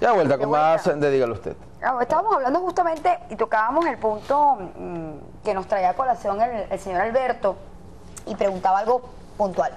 Ya vuelta con vuelta. más de Dígalo Usted. Estábamos hablando justamente y tocábamos el punto que nos traía a colación el señor Alberto y preguntaba algo puntual.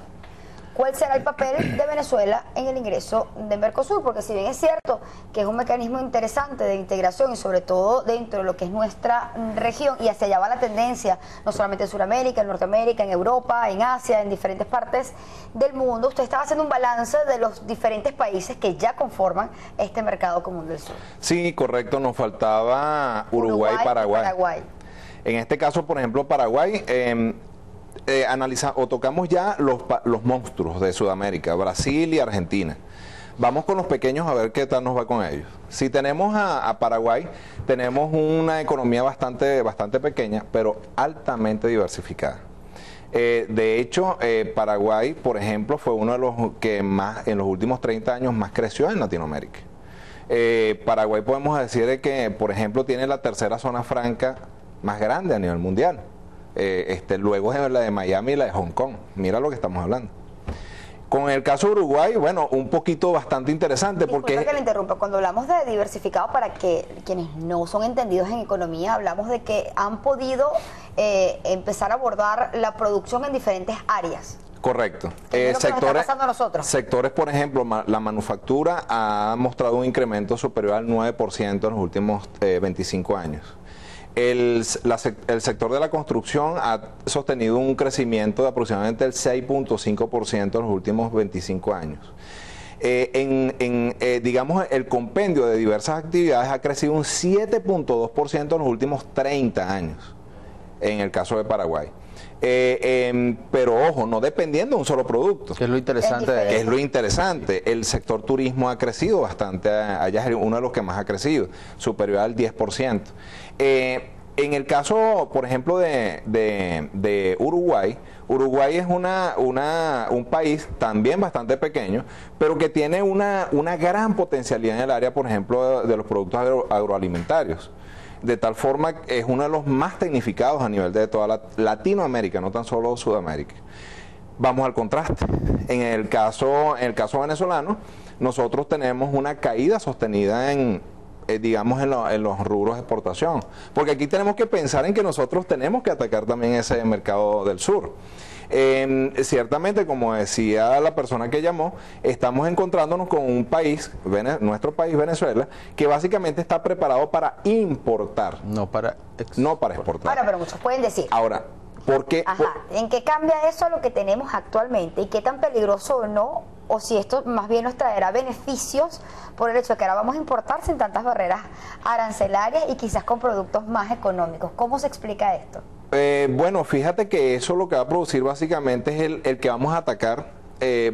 ¿Cuál será el papel de Venezuela en el ingreso de Mercosur? Porque si bien es cierto que es un mecanismo interesante de integración y sobre todo dentro de lo que es nuestra región, y hacia allá va la tendencia, no solamente en Sudamérica, en Norteamérica, en Europa, en Asia, en diferentes partes del mundo, usted estaba haciendo un balance de los diferentes países que ya conforman este mercado común del sur. Sí, correcto, nos faltaba Uruguay y Paraguay. En este caso, por ejemplo, Paraguay... tocamos ya los monstruos de Sudamérica, Brasil y Argentina. Vamos con los pequeños a ver qué tal nos va con ellos. Si tenemos a Paraguay, tenemos una economía bastante pequeña, pero altamente diversificada. De hecho, Paraguay, por ejemplo, fue uno de los que más, en los últimos 30 años, más creció en Latinoamérica. Paraguay podemos decir que, por ejemplo, tiene la tercera zona franca más grande a nivel mundial. Luego es la de Miami y la de Hong Kong. Mira lo que estamos hablando. Con el caso de Uruguay, bueno, un poquito bastante interesante porque... Disculpa que le interrumpa. Cuando hablamos de diversificado, para que quienes no son entendidos en economía, hablamos de que han podido empezar a abordar la producción en diferentes áreas. Correcto. Es lo que nos está pasando a nosotros. Sectores, por ejemplo, la manufactura ha mostrado un incremento superior al 9% en los últimos 25 años. El sector de la construcción ha sostenido un crecimiento de aproximadamente el 6.5% en los últimos 25 años. Digamos, el compendio de diversas actividades ha crecido un 7.2% en los últimos 30 años, en el caso de Paraguay. Pero ojo, no dependiendo de un solo producto. Que es lo interesante. Es lo interesante. El sector turismo ha crecido bastante, allá es uno de los que más ha crecido, superior al 10%. En el caso, por ejemplo, de Uruguay, Uruguay es un país también bastante pequeño, pero que tiene una gran potencialidad en el área, por ejemplo, de los productos agroalimentarios. De tal forma que es uno de los más tecnificados a nivel de toda Latinoamérica, no tan solo Sudamérica. Vamos al contraste. En el caso venezolano, nosotros tenemos una caída sostenida digamos, en los rubros de exportación. Porque aquí tenemos que pensar en que nosotros tenemos que atacar también ese mercado del sur. Ciertamente, como decía la persona que llamó, estamos encontrándonos con un país, nuestro país, Venezuela, que básicamente está preparado para importar, no para exportar. Ahora, pero muchos pueden decir. Ahora, ¿por qué? ¿En qué cambia eso a lo que tenemos actualmente? ¿Y qué tan peligroso o no? O si esto más bien nos traerá beneficios por el hecho de que ahora vamos a importar sin tantas barreras arancelarias y quizás con productos más económicos. ¿Cómo se explica esto? Bueno, fíjate que eso lo que va a producir básicamente es el que vamos a atacar.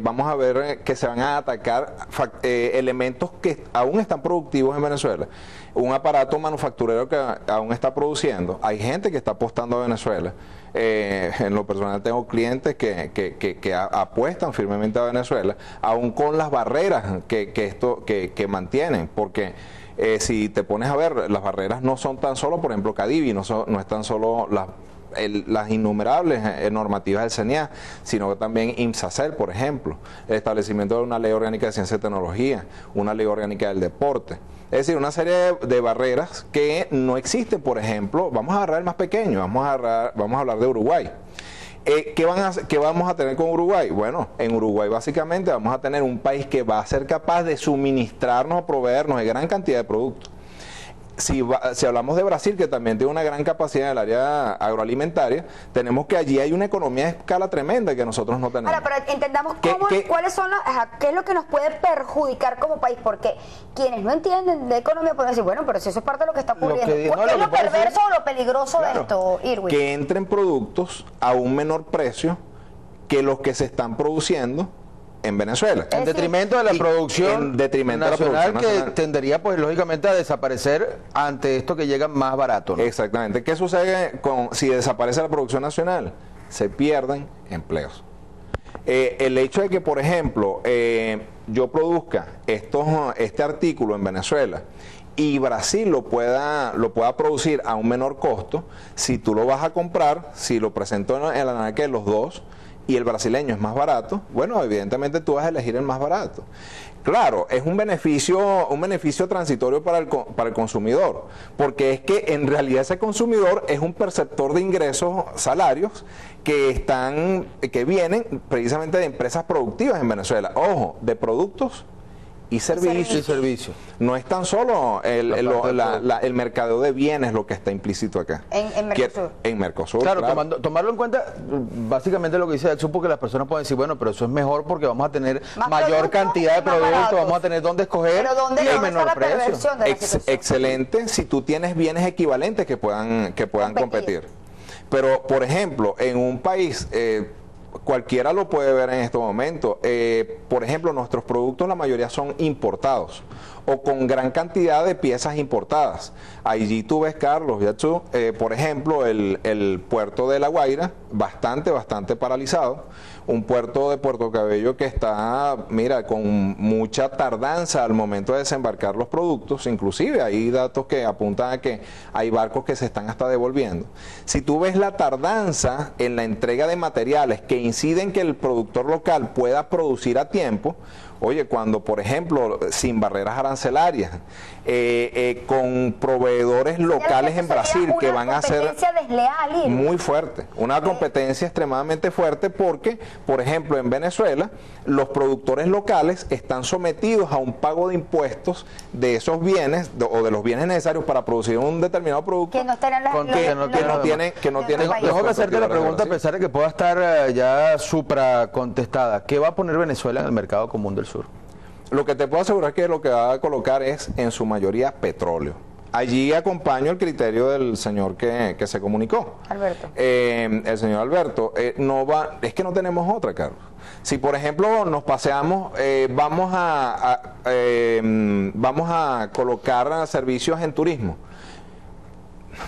Vamos a ver que se van a atacar elementos que aún están productivos en Venezuela. Un aparato manufacturero que aún está produciendo. Hay gente que está apostando a Venezuela. En lo personal tengo clientes que apuestan firmemente a Venezuela, aún con las barreras que mantienen, porque si te pones a ver, las barreras no son tan solo, por ejemplo, Cadivi, no es tan solo las innumerables normativas del CENIAF, sino que también IMSACER, por ejemplo, el establecimiento de una ley orgánica de ciencia y tecnología, una ley orgánica del deporte. Es decir, una serie de barreras que no existen, por ejemplo, vamos a agarrar el más pequeño, vamos a hablar de Uruguay. ¿Qué vamos a tener con Uruguay? Bueno, en Uruguay básicamente vamos a tener un país que va a ser capaz de suministrarnos o proveernos de gran cantidad de productos. Si hablamos de Brasil, que también tiene una gran capacidad en el área agroalimentaria, tenemos que allí hay una economía de escala tremenda que nosotros no tenemos. Ahora, pero entendamos cuáles son qué es lo que nos puede perjudicar como país, porque quienes no entienden de economía pueden decir, bueno, pero si eso es parte de lo que está ocurriendo. ¿Qué es lo perverso o lo peligroso de esto, Irwin? Que entren productos a un menor precio que los que se están produciendo en Venezuela. En detrimento de la producción nacional, que tendería, pues, lógicamente a desaparecer ante esto que llega más barato, ¿no? Exactamente. ¿Qué sucede si desaparece la producción nacional? Se pierden empleos. El hecho de que, por ejemplo, yo produzca este artículo en Venezuela y Brasil lo pueda producir a un menor costo, si tú lo vas a comprar, si lo presento en el análisis de los dos, y el brasileño es más barato, bueno, evidentemente tú vas a elegir el más barato. Claro, es un beneficio transitorio para el consumidor, porque es que en realidad ese consumidor es un perceptor de ingresos, salarios, que vienen precisamente de empresas productivas en Venezuela. Ojo, de productos y servicios. No es tan solo el mercadeo de bienes lo que está implícito acá. En Mercosur. En Mercosur, claro. Tomarlo en cuenta, básicamente lo que dice Exu, porque las personas pueden decir, bueno, pero eso es mejor porque vamos a tener mayor cantidad de productos, vamos a tener dónde escoger y el menor precio. Excelente si tú tienes bienes equivalentes que puedan competir. Pero, por ejemplo, en un país... cualquiera lo puede ver en este momento. Por ejemplo, nuestros productos la mayoría son importados o con gran cantidad de piezas importadas. Allí tú ves, Carlos, por ejemplo, el puerto de La Guaira, bastante paralizado. Un puerto de Puerto Cabello que está, mira, con mucha tardanza al momento de desembarcar los productos. Inclusive hay datos que apuntan a que hay barcos que se están hasta devolviendo. Si tú ves la tardanza en la entrega de materiales que inciden que el productor local pueda producir a tiempo, oye, cuando por ejemplo, sin barreras arancelarias, con proveedores locales en Brasil que van a ser muy fuerte, una competencia extremadamente fuerte, porque por ejemplo en Venezuela los productores locales están sometidos a un pago de impuestos de esos bienes o de los bienes necesarios para producir un determinado producto que no tienen. Tengo que hacerte la pregunta a pesar de que pueda estar ya supra contestada. ¿Qué va a poner Venezuela en el mercado común del sur? Lo que te puedo asegurar es que lo que va a colocar es en su mayoría petróleo. Allí acompaño el criterio del señor que se comunicó. Alberto. El señor Alberto. Es que no tenemos otra, Carlos. Si por ejemplo nos paseamos, vamos a colocar servicios en turismo.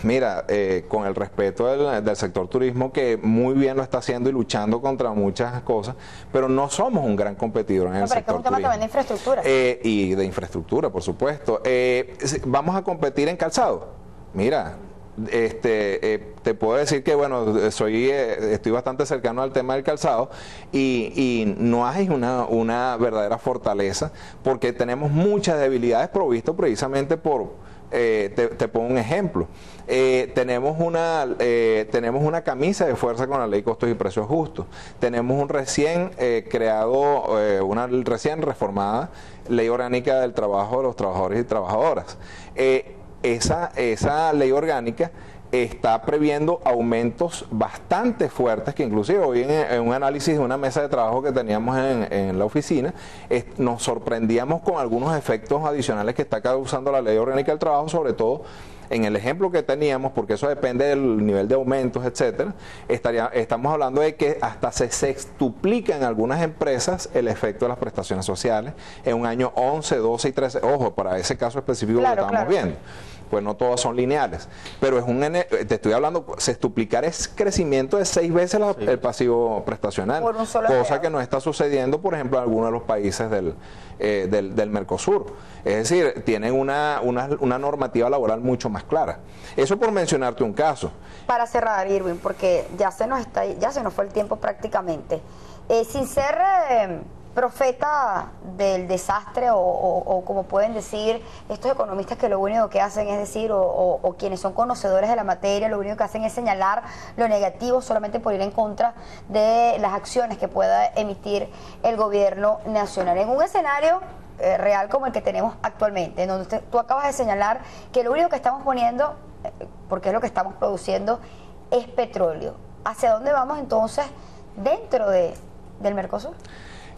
Mira, con el respeto del sector turismo, que muy bien lo está haciendo y luchando contra muchas cosas, pero no somos un gran competidor en el sector turismo. Es un tema también de infraestructura. Y de infraestructura, por supuesto. Vamos a competir en calzado. Mira, te puedo decir que, bueno, estoy bastante cercano al tema del calzado y no hay una verdadera fortaleza, porque tenemos muchas debilidades provistas precisamente por... Te pongo un ejemplo. Tenemos una camisa de fuerza con la ley Costos y Precios Justos. Tenemos un recién una recién reformada ley orgánica del trabajo de los trabajadores y trabajadoras. Esa ley orgánica está previendo aumentos bastante fuertes, que inclusive hoy en un análisis de una mesa de trabajo que teníamos en la oficina, nos sorprendíamos con algunos efectos adicionales que está causando la ley orgánica del trabajo, sobre todo en el ejemplo que teníamos, porque eso depende del nivel de aumentos, etcétera. Estamos hablando de que hasta se sextuplica en algunas empresas el efecto de las prestaciones sociales en un año 11, 12 y 13. Ojo, para ese caso específico que estamos viendo. Pues no todas son lineales, pero te estoy hablando, sextuplicar es crecimiento de 6 veces el pasivo prestacional, cosa que no está sucediendo, por ejemplo, en algunos de los países del Mercosur. Es decir, tienen una normativa laboral mucho más clara. Eso por mencionarte un caso. Para cerrar, Irwin, porque ya se nos fue el tiempo prácticamente. Sin ser profeta del desastre o como pueden decir estos economistas que lo único que hacen es decir, o quienes son conocedores de la materia, lo único que hacen es señalar lo negativo solamente por ir en contra de las acciones que pueda emitir el gobierno nacional. En un escenario real como el que tenemos actualmente, en donde tú acabas de señalar que lo único que estamos poniendo, porque es lo que estamos produciendo, es petróleo. ¿Hacia dónde vamos entonces dentro del Mercosur?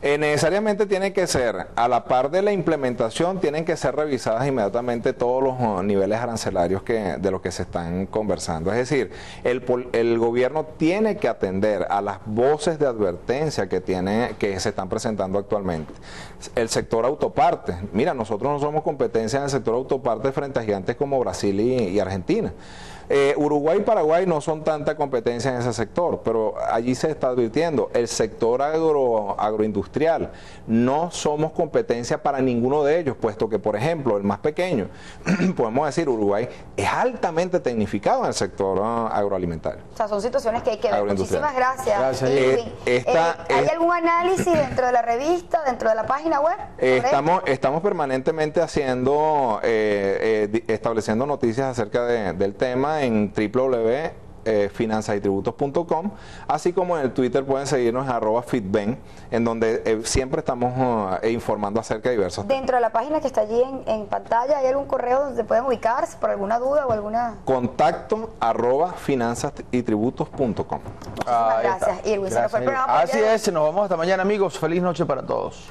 Necesariamente tiene que ser, a la par de la implementación, tienen que ser revisadas inmediatamente todos los niveles arancelarios de los que se están conversando. Es decir, el gobierno tiene que atender a las voces de advertencia que se están presentando actualmente. El sector autoparte, mira, nosotros no somos competencia en el sector autoparte frente a gigantes como Brasil y Argentina. Uruguay y Paraguay no son tanta competencia en ese sector, pero allí se está advirtiendo, el sector agroindustrial, no somos competencia para ninguno de ellos, puesto que, por ejemplo, el más pequeño, podemos decir Uruguay, es altamente tecnificado en el sector agroalimentario. O sea, son situaciones que hay que ver. Muchísimas gracias. Gracias. ¿Hay algún análisis dentro de la revista, dentro de la página web? Estamos permanentemente haciendo, estableciendo noticias acerca del tema en www.finanzasytributos.com, así como en el Twitter pueden seguirnos en @fitben, en donde siempre estamos informando acerca de diversos temas. Dentro de la página que está allí en pantalla, ¿hay algún correo donde pueden ubicarse por alguna duda o alguna? Contacto @finanzasytributos.com. Muchísimas gracias, Irwin. Se nos fue el programa. Así es, nos vamos hasta mañana, amigos. Feliz noche para todos.